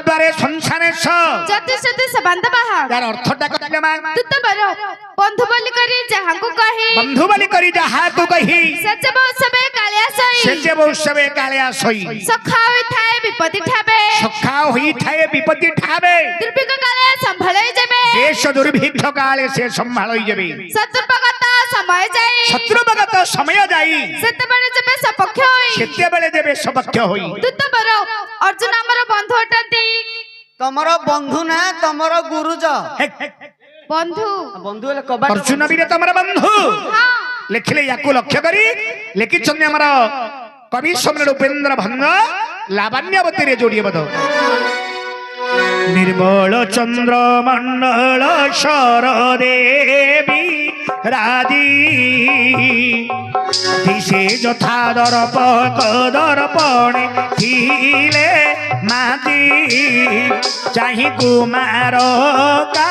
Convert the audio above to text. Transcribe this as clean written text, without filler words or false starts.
দ্বারে সংসারে যতে সতে সবান্ধ বাহা यार अर्थटा कहले मा তুত বর বন্ধু বলি করি যাহাଙ୍କୁ কহি बंधु बलि करी जहा तू कही সচব সবে কালিয়া সই सेजे उत्सवे कालिया सई সখা হইথায় বিপত্তি ঠাবে सखा होई थाए विपत्ति ठावे দুর্ভিক্ষ কালে সম্ভালাই যাবে देश दुर्भिक्ष काले से संभालई जेबे শত্রুপগত সময় যাই शत्रुभगत समय जाई সেতেବେଳେ যেবে সপক্ষ হই सेते बेले देबे सबक्ष होई তুত বর অর্জুন আমার বন্ধু অটନ୍ତି तमरो बंधु ना तमरो गुरुज বন্ধু बंधु हेले कबाट अर्जुन भी तमरा बंधु হ্যাঁ लिखले याकू लक्ष्य करी लिखिछन हमर कवि सम्राट उपेंद्र भंग लावण्यवती रे जोड़िए बद निर्मल चंद्र मंडल शर देवी राजी दिशे यथा दर्पणे थिले माती चाहि कुमार का